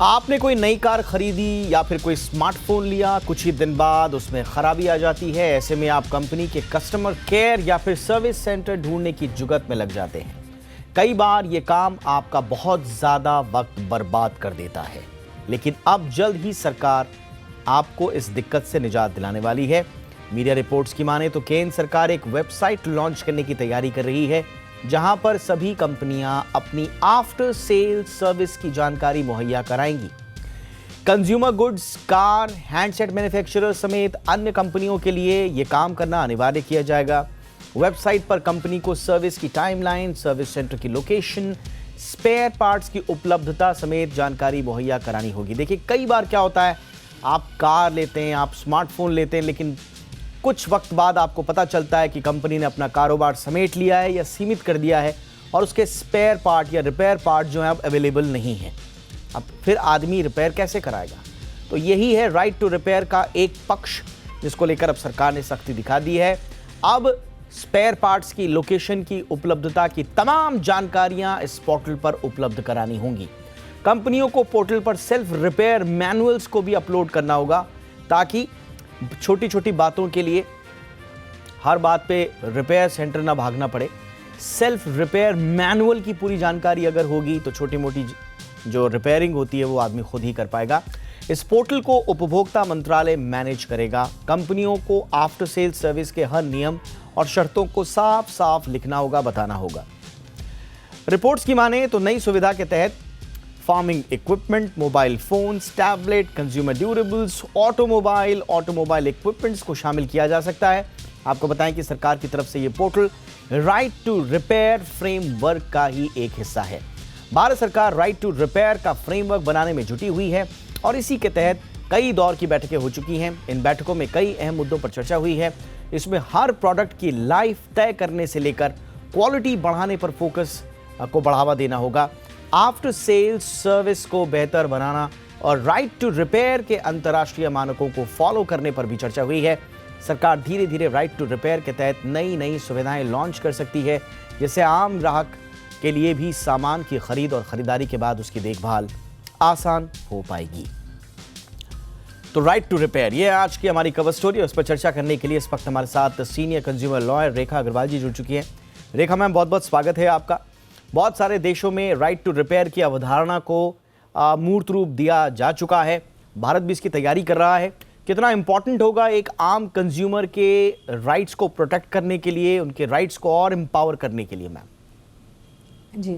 आपने कोई नई कार खरीदी या फिर कोई स्मार्टफोन लिया, कुछ ही दिन बाद उसमें खराबी आ जाती है। ऐसे में आप कंपनी के कस्टमर केयर या फिर सर्विस सेंटर ढूंढने की जुगत में लग जाते हैं। कई बार ये काम आपका बहुत ज़्यादा वक्त बर्बाद कर देता है, लेकिन अब जल्द ही सरकार आपको इस दिक्कत से निजात दिलाने वाली है। मीडिया रिपोर्ट्स की माने तो केंद्र सरकार एक वेबसाइट लॉन्च करने की तैयारी कर रही है, जहां पर सभी कंपनियां अपनी आफ्टर सेल सर्विस की जानकारी मुहैया कराएंगी। Consumer goods, car, handset manufacturer समेत अन्य कंपनियों के लिए यह काम करना अनिवार्य किया जाएगा। वेबसाइट पर कंपनी को सर्विस की टाइमलाइन, सर्विस सेंटर की लोकेशन, स्पेयर पार्ट्स की उपलब्धता समेत जानकारी मुहैया करानी होगी। देखिए, कई बार क्या होता है, आप कार लेते हैं, आप स्मार्टफोन लेते हैं, लेकिन कुछ वक्त बाद आपको पता चलता है कि कंपनी ने अपना कारोबार समेट लिया है या सीमित कर दिया है और उसके स्पेयर पार्ट या रिपेयर पार्ट जो है अब अवेलेबल नहीं है। अब फिर आदमी रिपेयर कैसे कराएगा? तो यही है राइट टू रिपेयर का एक पक्ष, जिसको लेकर अब सरकार ने सख्ती दिखा दी है। अब स्पेयर पार्ट्स की लोकेशन की उपलब्धता की तमाम जानकारियां इस पोर्टल पर उपलब्ध करानी होंगी। कंपनियों को पोर्टल पर सेल्फ रिपेयर मैनुअल्स को भी अपलोड करना होगा, ताकि छोटी छोटी बातों के लिए हर बात पे रिपेयर सेंटर ना भागना पड़े। सेल्फ रिपेयर मैनुअल की पूरी जानकारी अगर होगी तो छोटी मोटी जो रिपेयरिंग होती है वो आदमी खुद ही कर पाएगा। इस पोर्टल को उपभोक्ता मंत्रालय मैनेज करेगा। कंपनियों को आफ्टर सेल सर्विस के हर नियम और शर्तों को साफ साफ लिखना होगा, बताना होगा। रिपोर्ट्स की माने तो नई सुविधा के तहत farming equipment, mobile phones, tablet, consumer durables, automobile equipments को शामिल किया जा सकता है। आपको बताएं कि सरकार की तरफ से ये portal right to repair framework का ही एक हिस्सा है। भारत सरकार राइट टू रिपेयर का फ्रेमवर्क बनाने में जुटी हुई है और इसी के तहत कई दौर की बैठकें हो चुकी हैं। इन बैठकों में कई अहम मुद्दों पर चर्चा हुई है। इसमें हर प्रोडक्ट की लाइफ तय करने से लेकर क्वालिटी बढ़ाने पर फोकस को बढ़ावा देना होगा, आफ्टर सेल्स सर्विस को बेहतर बनाना और राइट टू रिपेयर के अंतर्राष्ट्रीय मानकों को फॉलो करने पर भी चर्चा हुई है। सरकार धीरे धीरे राइट टू रिपेयर के तहत नई नई सुविधाएं लॉन्च कर सकती है, जिससे आम ग्राहक के लिए भी सामान की खरीद और खरीदारी के बाद उसकी देखभाल आसान हो पाएगी। तो राइट टू रिपेयर, ये आज की हमारी कवर स्टोरी। उस पर चर्चा करने के लिए इस वक्त हमारे साथ सीनियर कंज्यूमर लॉयर रेखा अग्रवाल जी जुड़ चुकी हैं। रेखा मैम, बहुत बहुत स्वागत है आपका। बहुत सारे देशों में राइट टू रिपेयर की अवधारणा को मूर्त रूप दिया जा चुका है। भारत भी इसकी तैयारी कर रहा है। कितना इंपॉर्टेंट होगा एक आम कंज्यूमर के राइट्स को प्रोटेक्ट करने के लिए, उनके राइट्स को और एम्पावर करने के लिए? मैम जी,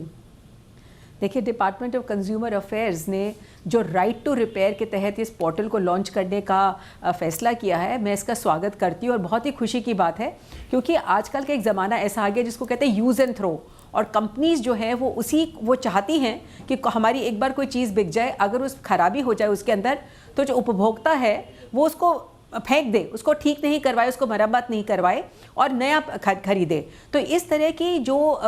देखिए, डिपार्टमेंट ऑफ कंज्यूमर अफेयर्स ने जो राइट टू रिपेयर के तहत इस पोर्टल को लॉन्च करने का फैसला किया है, मैं इसका स्वागत करती हूँ और बहुत ही खुशी की बात है, क्योंकि आजकल का एक ज़माना ऐसा आ गया जिसको कहते हैं यूज़ एंड थ्रो। और कंपनीज़ जो है वो चाहती हैं कि हमारी एक बार कोई चीज़ बिक जाए, अगर उस खराबी हो जाए उसके अंदर, तो जो उपभोक्ता है वो उसको फेंक दे, उसको ठीक नहीं करवाए, उसको मरम्मत नहीं करवाए और नया खरीदे। तो इस तरह की जो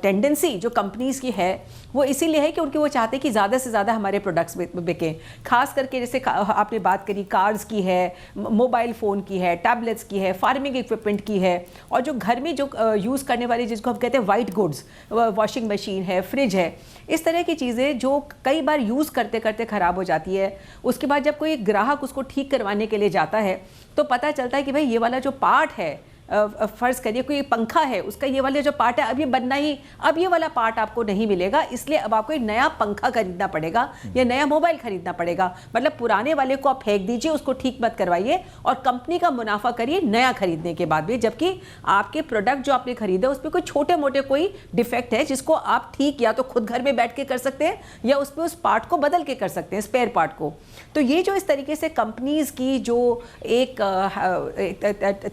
टेंडेंसी जो कंपनीज़ की है वो इसीलिए है कि उनकी वो चाहते हैं कि ज़्यादा से ज़्यादा हमारे प्रोडक्ट्स बिकें। खास करके जैसे आपने बात करी कार्स की है, मोबाइल फ़ोन की है, टैबलेट्स की है, फार्मिंग इक्विपमेंट की है, और जो घर में जो यूज़ करने वाली जिसको हम कहते हैं वाइट गुड्स, वॉशिंग मशीन है, फ्रिज है, इस तरह की चीज़ें जो कई बार यूज़ करते करते ख़राब हो जाती है। उसके बाद जब कोई ग्राहक उसको ठीक करवाने के लिए जाता है तो पता चलता है कि भाई ये वाला जो पार्ट है, फ़र्ज़ करिए कोई पंखा है, उसका ये वाला जो पार्ट है अब ये बनना ही, अब ये वाला पार्ट आपको नहीं मिलेगा, इसलिए अब आपको एक नया पंखा खरीदना पड़ेगा या नया मोबाइल खरीदना पड़ेगा। मतलब पुराने वाले को आप फेंक दीजिए, उसको ठीक मत करवाइए और कंपनी का मुनाफा करिए नया खरीदने के बाद भी, जबकि आपके प्रोडक्ट जो आपने खरीदा उस पर कोई छोटे मोटे कोई डिफेक्ट है जिसको आप ठीक या तो खुद घर में बैठ के कर सकते हैं या उस पर उस पार्ट को बदल के कर सकते हैं, स्पेयर पार्ट को। तो ये जो इस तरीके से कंपनीज़ की जो एक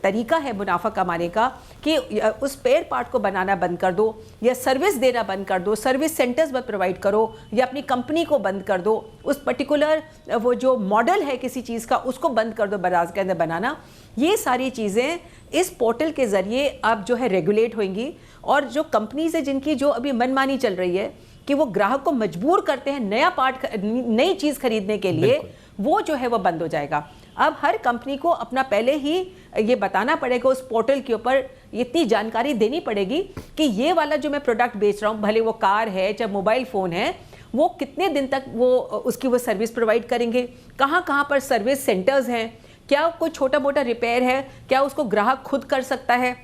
तरीका है मुनाफा कमाने का कि उस स्पेयर पार्ट को बनाना बंद कर दो या सर्विस देना बंद कर दो, सर्विस सेंटर्स मत प्रोवाइड करो या अपनी कंपनी को बंद कर दो, उस पर्टिकुलर वो जो मॉडल है किसी चीज़ का उसको बंद कर दो बाजार के अंदर बनाना, ये सारी चीज़ें इस पोर्टल के ज़रिए अब जो है रेगुलेट होंगी। और जो कंपनीज़ है जिनकी जो अभी मनमानी चल रही है कि वो ग्राहक को मजबूर करते हैं नया पार्ट, नई चीज़ खरीदने के लिए, वो जो है वो बंद हो जाएगा। अब हर कंपनी को अपना पहले ही ये बताना पड़ेगा, उस पोर्टल के ऊपर इतनी जानकारी देनी पड़ेगी कि ये वाला जो मैं प्रोडक्ट बेच रहा हूँ, भले वो कार है चाहे मोबाइल फ़ोन है, वो कितने दिन तक वो उसकी वो सर्विस प्रोवाइड करेंगे, कहाँ कहाँ पर सर्विस सेंटर्स हैं, क्या कोई छोटा मोटा रिपेयर है, क्या उसको ग्राहक खुद कर सकता है,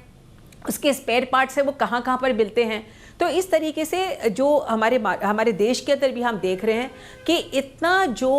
उसके स्पेयर पार्ट्स है वो कहाँ कहाँ पर मिलते हैं। तो इस तरीके से जो हमारे देश के अंदर भी हम देख रहे हैं कि इतना जो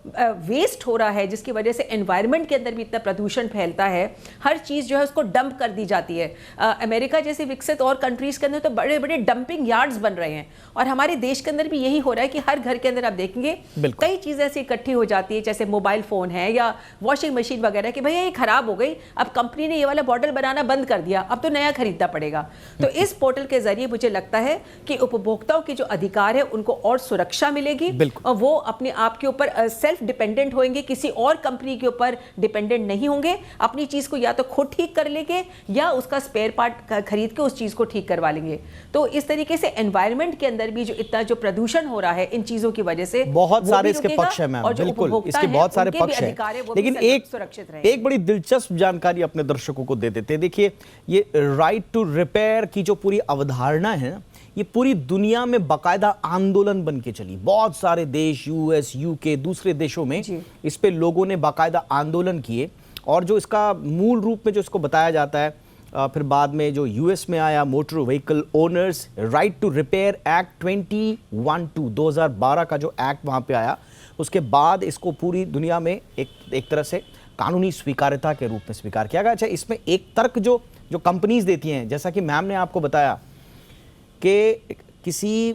वेस्ट हो रहा है, जिसकी वजह से एनवायरनमेंट के अंदर भी इतना प्रदूषण फैलता है, हर चीज़ जो है उसको डंप कर दी जाती है। अमेरिका जैसे विकसित और कंट्रीज़ के अंदर तो बड़े बड़े डंपिंग यार्ड्स बन रहे हैं, और हमारे देश के अंदर भी यही हो रहा है कि हर घर के अंदर आप देखेंगे कई चीज़ें ऐसी इकट्ठी हो जाती है, जैसे मोबाइल फ़ोन है या वॉशिंग मशीन वगैरह, कि भैया ये ख़राब हो गई, अब कंपनी ने ये वाला बॉटल बनाना बंद कर दिया, अब तो नया खरीदना पड़ेगा। तो इस पोर्टल के जरिए मुझे लगता है कि उपभोक्ताओं के जो अधिकार है उनको और सुरक्षा मिलेगी, और वो अपने आप के ऊपर सेल्फ डिपेंडेंट होंगे, किसी और कंपनी के ऊपर डिपेंडेंट नहीं होंगे, अपनी चीज को या तो खुद ठीक कर लेंगे या उसका स्पेयर पार्ट खरीद के उस चीज को ठीक करवा लेंगे। तो इस तरीके से एनवायरनमेंट के अंदर भी जो इतना जो प्रदूषण हो रहा है इन चीजों की वजह से, बहुत सारे इसके पक्ष है मैम, बिल्कुल इसके बहुत सारे पक्ष हैं, लेकिन एक बड़ी दिलचस्प जानकारी अपने दर्शकों को दे देते हैं। देखिए, ये राइट टू रिपेयर की जो पूरी अवधारणा है, ये पूरी दुनिया में बाकायदा आंदोलन बन के चली। बहुत सारे देश, यूएस, यूके, दूसरे देशों में इस पे लोगों ने बाकायदा आंदोलन किए, और जो इसका मूल रूप में जो इसको बताया जाता है, फिर बाद में जो यूएस में आया motor vehicle owners right to repair act 2012 का जो एक्ट वहाँ पे आया, उसके बाद इसको पूरी दुनिया में एक तरह से कानूनी स्वीकार्यता के रूप में स्वीकार किया गया। अच्छा, इसमें एक तर्क जो कंपनीज देती हैं, जैसा कि मैम ने आपको बताया कि किसी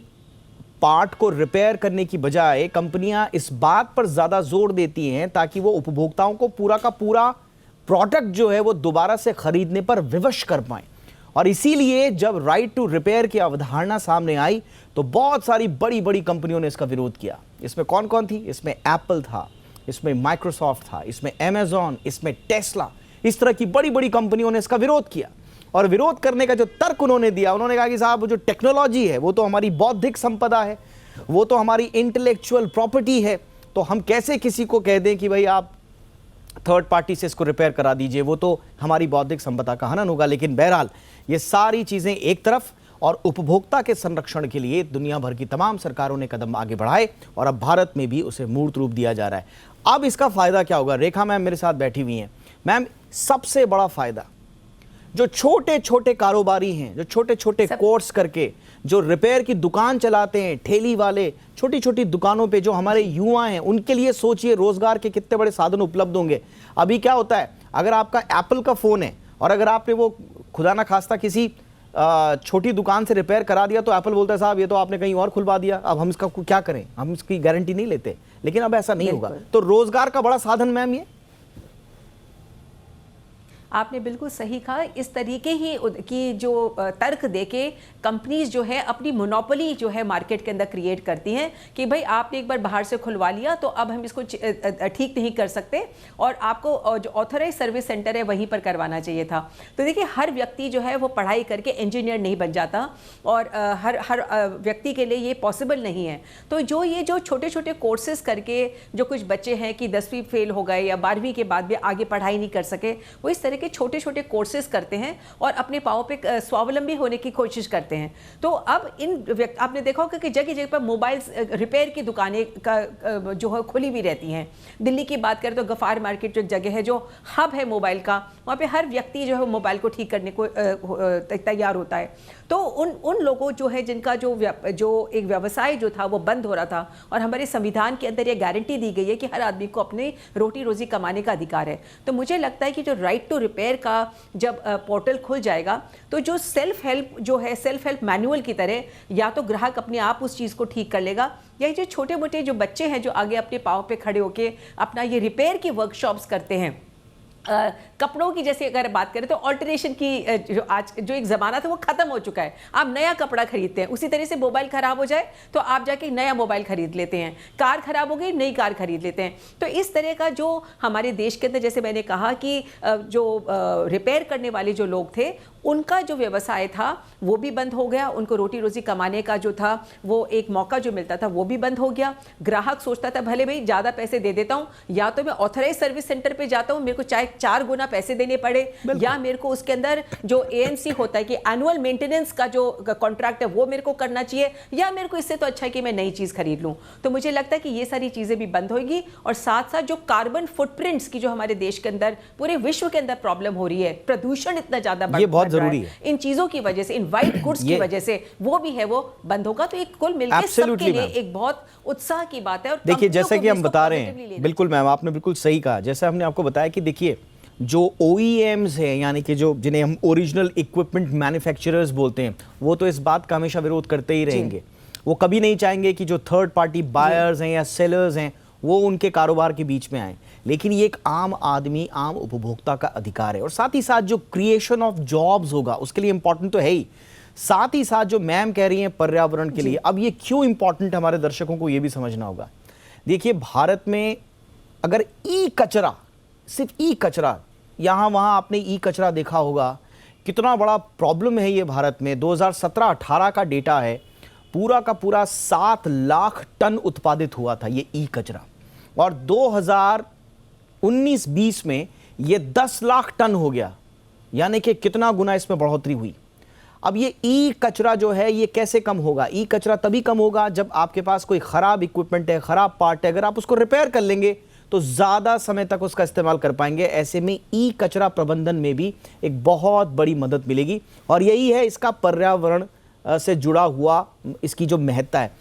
पार्ट को रिपेयर करने की बजाय कंपनियां इस बात पर ज़्यादा जोर देती हैं ताकि वो उपभोक्ताओं को पूरा का पूरा प्रोडक्ट जो है वो दोबारा से खरीदने पर विवश कर पाएं। और इसीलिए जब राइट टू रिपेयर की अवधारणा सामने आई तो बहुत सारी बड़ी बड़ी कंपनियों ने इसका विरोध किया। इसमें कौन कौन थी? इसमें एप्पल था, इसमें माइक्रोसॉफ्ट था, इसमें अमेजॉन, इसमें टेस्ला, इस तरह की बड़ी बड़ी कंपनियों ने इसका विरोध किया। और विरोध करने का जो तर्क उन्होंने दिया, उन्होंने कहा कि साहब जो टेक्नोलॉजी है वो तो हमारी बौद्धिक संपदा है, वो तो हमारी इंटेलेक्चुअल प्रॉपर्टी है, तो हम कैसे किसी को कह दें कि भाई आप थर्ड पार्टी से इसको रिपेयर करा दीजिए, वो तो हमारी बौद्धिक संपदा का हनन होगा। लेकिन बहरहाल ये सारी चीज़ें एक तरफ, और उपभोक्ता के संरक्षण के लिए दुनिया भर की तमाम सरकारों ने कदम आगे बढ़ाए और अब भारत में भी उसे मूर्त रूप दिया जा रहा है। अब इसका फ़ायदा क्या होगा? रेखा मैम मेरे साथ बैठी हुई हैं। मैम, सबसे बड़ा फ़ायदा जो छोटे छोटे कारोबारी हैं, जो छोटे छोटे कोर्स करके जो रिपेयर की दुकान चलाते हैं, ठेली वाले, छोटी छोटी दुकानों पे जो हमारे युवा हैं, उनके लिए सोचिए रोजगार के कितने बड़े साधन उपलब्ध होंगे। अभी क्या होता है, अगर आपका एप्पल का फ़ोन है और अगर आपने वो खुदा ना खास्ता किसी छोटी दुकान से रिपेयर करा दिया, तो एप्पल बोलता है साहब ये तो आपने कहीं और खुलवा दिया, अब हम इसका क्या करें, हम इसकी गारंटी नहीं लेते। लेकिन अब ऐसा नहीं होगा। तो रोजगार का बड़ा साधन मैम ये आपने बिल्कुल सही कहा। इस तरीके ही की जो तर्क देके कंपनीज जो है अपनी मोनोपोली जो है मार्केट के अंदर क्रिएट करती हैं कि भाई आपने एक बार बाहर से खुलवा लिया तो अब हम इसको ठीक नहीं कर सकते, और आपको जो ऑथराइज सर्विस सेंटर है वहीं पर करवाना चाहिए था। तो देखिए, हर व्यक्ति जो है वो पढ़ाई करके इंजीनियर नहीं बन जाता, और हर व्यक्ति के लिए ये पॉसिबल नहीं है। तो जो छोटे छोटे कोर्सेज करके जो कुछ बच्चे हैं कि 10वीं फेल हो गए या 12वीं के बाद भी आगे पढ़ाई नहीं कर सके, वो इस तरह के छोटे छोटे कोर्सेज करते हैं और अपने पाँव पे स्वावलंबी होने की कोशिश करते हैं। तो अब आपने देखा होगा कि जगह जगह पर मोबाइल रिपेयर की दुकानें जो है खुली भी रहती हैं। दिल्ली की बात करें तो गफार मार्केट जो जगह है, जो हब है मोबाइल का, वहाँ पे हर व्यक्ति जो है मोबाइल को ठीक करने को तैयार होता है। तो उन लोगों जो है जिनका जो एक व्यवसाय जो था वो बंद हो रहा था, और हमारे संविधान के अंदर ये गारंटी दी गई है कि हर आदमी को अपने रोटी रोजी कमाने का अधिकार है। तो मुझे लगता है कि जो राइट टू रिपेयर का जब पोर्टल खुल जाएगा, तो जो सेल्फ हेल्प मैनुअल की तरह या तो ग्राहक अपने आप उस चीज़ को ठीक कर लेगा, या जो छोटे मोटे जो बच्चे हैं जो आगे अपने पाँव पे खड़े होके अपना ये रिपेयर की वर्कशॉप्स करते हैं, कपड़ों की जैसे अगर बात करें तो ऑल्टरेशन की जो एक ज़माना था वो ख़त्म हो चुका है। आप नया कपड़ा खरीदते हैं, उसी तरह से मोबाइल ख़राब हो जाए तो आप जाके नया मोबाइल खरीद लेते हैं, कार ख़राब हो गई नई कार खरीद लेते हैं। तो इस तरह का जो हमारे देश के अंदर, जैसे मैंने कहा कि जो रिपेयर करने वाले जो लोग थे उनका जो व्यवसाय था वो भी बंद हो गया, उनको रोटी रोजी कमाने का जो था वो एक मौका जो मिलता था वो भी बंद हो गया। ग्राहक सोचता था भले भाई ज़्यादा पैसे दे देता हूँ, या तो मैं ऑथराइज सर्विस सेंटर पे जाता हूँ, मेरे को चाहे 4 गुना पैसे देने पड़े, या मेरे को उसके अंदर जो AMC होता है कि एनुअल मेंटेनेंस का जो कॉन्ट्रैक्ट है वो मेरे को करना चाहिए, या मेरे को इससे तो अच्छा है कि मैं नई चीज़ खरीद लूँ। तो मुझे लगता है कि ये सारी चीज़ें भी बंद होगी, और साथ साथ जो कार्बन फुटप्रिंट्स की जो हमारे देश के अंदर पूरे विश्व के अंदर प्रॉब्लम हो रही है, प्रदूषण इतना ज़्यादा बढ़ बहुत रहा जरूरी है इन चीज़ों की वजह से, इन वाइट गुड्स की वजह से, वो भी है वो बंद होगा। तो एक कुल मिलकर सबके लिए एक बहुत उत्साह की बात है। और देखिए जैसे कि हम बता रहे हैं, बिल्कुल मैम आपने बिल्कुल सही कहा, जैसे हमने आपको बताया कि देखिए जो OEMs हैं, यानी कि जो जिन्हें हम ओरिजिनल इक्विपमेंट मैन्युफैक्चरर्स बोलते हैं, वो तो इस बात का हमेशा विरोध करते ही रहेंगे। वो कभी नहीं चाहेंगे कि जो थर्ड पार्टी बायर्स हैं या सेलर्स हैं वो उनके कारोबार के बीच में आए। लेकिन ये एक आम आदमी, आम उपभोक्ता का अधिकार है, और साथ ही साथ जो क्रिएशन ऑफ जॉब्स होगा उसके लिए इंपॉर्टेंट तो है ही, साथ ही साथ जो मैम कह रही हैं पर्यावरण के लिए, अब ये क्यों इंपॉर्टेंट, हमारे दर्शकों को ये भी समझना होगा। देखिए भारत में अगर ई कचरा, सिर्फ ई कचरा, यहाँ वहाँ आपने ई कचरा देखा होगा, कितना बड़ा प्रॉब्लम है ये भारत में। 2017-18 का डेटा है, पूरा का पूरा 7 लाख टन उत्पादित हुआ था ये ई कचरा, और 2019-20 में ये 10 लाख टन हो गया, यानी कि कितना गुना इसमें बढ़ोतरी हुई। अब ये ई कचरा जो है ये कैसे कम होगा? ई कचरा तभी कम होगा जब आपके पास कोई ख़राब इक्विपमेंट है, ख़राब पार्ट है, अगर आप उसको रिपेयर कर लेंगे तो ज़्यादा समय तक उसका इस्तेमाल कर पाएंगे। ऐसे में ई कचरा प्रबंधन में भी एक बहुत बड़ी मदद मिलेगी, और यही है इसका पर्यावरण से जुड़ा हुआ इसकी जो महत्ता है।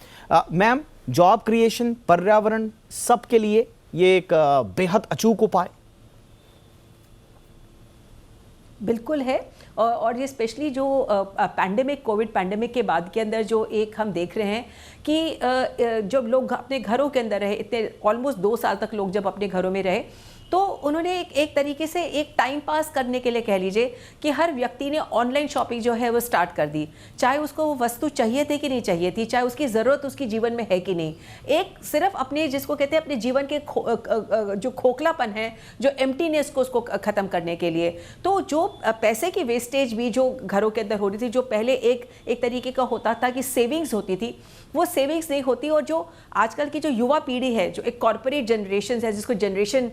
मैम, जॉब क्रिएशन, पर्यावरण, सबके लिए ये एक बेहद अचूक उपाय बिल्कुल है। और ये स्पेशली जो पैंडेमिक, कोविड पैंडेमिक के बाद के अंदर जो एक हम देख रहे हैं कि जब लोग अपने घरों के अंदर रहे, इतने ऑलमोस्ट 2 साल तक लोग जब अपने घरों में रहे, तो उन्होंने एक तरीके से एक टाइम पास करने के लिए कह लीजिए कि हर व्यक्ति ने ऑनलाइन शॉपिंग जो है वो स्टार्ट कर दी। चाहे उसको वो वस्तु चाहिए थी कि नहीं चाहिए थी, चाहे उसकी ज़रूरत उसकी जीवन में है कि नहीं, एक सिर्फ अपने जिसको कहते हैं अपने जीवन के जो खोखलापन है, जो एम्प्टीनेस को उसको ख़त्म करने के लिए। तो जो पैसे की वेस्टेज भी जो घरों के अंदर हो रही थी, जो पहले एक तरीके का होता था कि सेविंग्स होती थी, वो सेविंग्स नहीं होती। और जो आजकल की जो युवा पीढ़ी है, जो एक कॉर्पोरेट जनरेशन है जिसको जनरेशन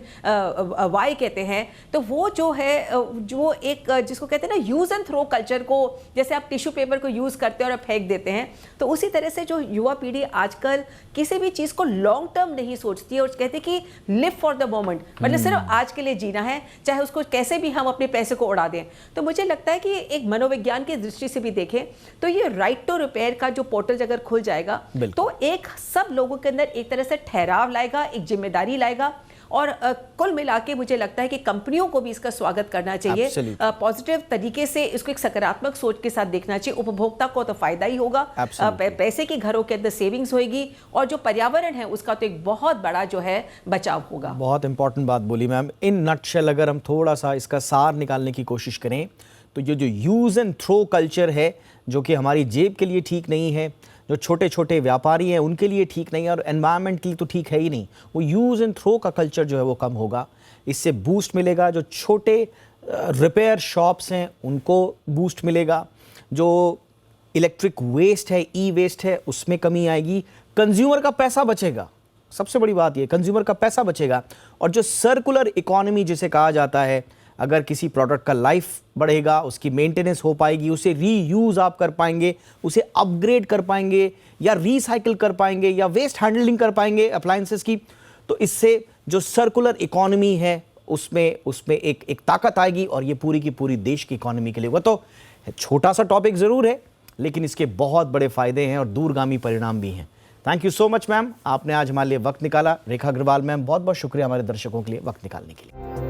वाई कहते हैं, तो वो जो है जो एक जिसको कहते हैं ना यूज़ एंड थ्रो कल्चर को, जैसे आप टिश्यू पेपर को यूज़ करते हैं और आप फेंक देते हैं, तो उसी तरह से जो युवा पीढ़ी आजकल किसी भी चीज़ को लॉन्ग टर्म नहीं सोचती है, और कहते हैं कि लिव फॉर द मोमेंट, मतलब सिर्फ आज के लिए जीना है, चाहे उसको कैसे भी हम अपने पैसे को उड़ा दें। तो मुझे लगता है कि एक मनोविज्ञान की दृष्टि से भी देखें तो ये राइट टू रिपेयर का जो पोर्टल अगर खुल जाएगा तो एक सब लोगों के अंदर एक तरह से ठहराव लाएगा, एक जिम्मेदारी लाएगा, और कुल मिला के मुझे लगता है कि कंपनियों को भी इसका स्वागत करना चाहिए, पॉजिटिव तरीके से इसको एक सकारात्मक सोच के साथ देखना चाहिए। उपभोक्ता को तो फायदा ही होगा, पैसे की घरों के अंदर सेविंग्स होगी, और जो पर्यावरण है उसका तो एक बहुत बड़ा जो है बचाव होगा। बहुत इंपॉर्टेंट बात बोली मैम। इन नटशेल अगर हम थोड़ा सा इसका सार निकालने की कोशिश करें तो ये जो यूज़ एंड थ्रो कल्चर है, जो कि हमारी जेब के लिए ठीक नहीं है, जो छोटे छोटे व्यापारी हैं उनके लिए ठीक नहीं है, और एनवायरनमेंट के लिए तो ठीक है ही नहीं, वो यूज़ एंड थ्रो का कल्चर जो है वो कम होगा। इससे बूस्ट मिलेगा, जो छोटे रिपेयर शॉप्स हैं उनको बूस्ट मिलेगा, जो इलेक्ट्रिक वेस्ट है, ई वेस्ट है, उसमें कमी आएगी, कंज्यूमर का पैसा बचेगा, सबसे बड़ी बात ये, कंज्यूमर का पैसा बचेगा। और जो सर्कुलर इकोनॉमी जिसे कहा जाता है, अगर किसी प्रोडक्ट का लाइफ बढ़ेगा, उसकी मेंटेनेंस हो पाएगी, उसे रीयूज़ आप कर पाएंगे, उसे अपग्रेड कर पाएंगे, या रीसाइकिल कर पाएंगे, या वेस्ट हैंडलिंग कर पाएंगे अप्लायंसेस की, तो इससे जो सर्कुलर इकोनॉमी है उसमें एक ताकत आएगी, और ये पूरी की पूरी देश की इकोनॉमी के लिए। वो तो छोटा सा टॉपिक ज़रूर है, लेकिन इसके बहुत बड़े फ़ायदे हैं और दूरगामी परिणाम भी हैं। Thank you so much ma'am, आपने आज हमारे लिए वक्त निकाला। रेखा अग्रवाल मैम, बहुत बहुत शुक्रिया हमारे दर्शकों के लिए वक्त निकालने के लिए।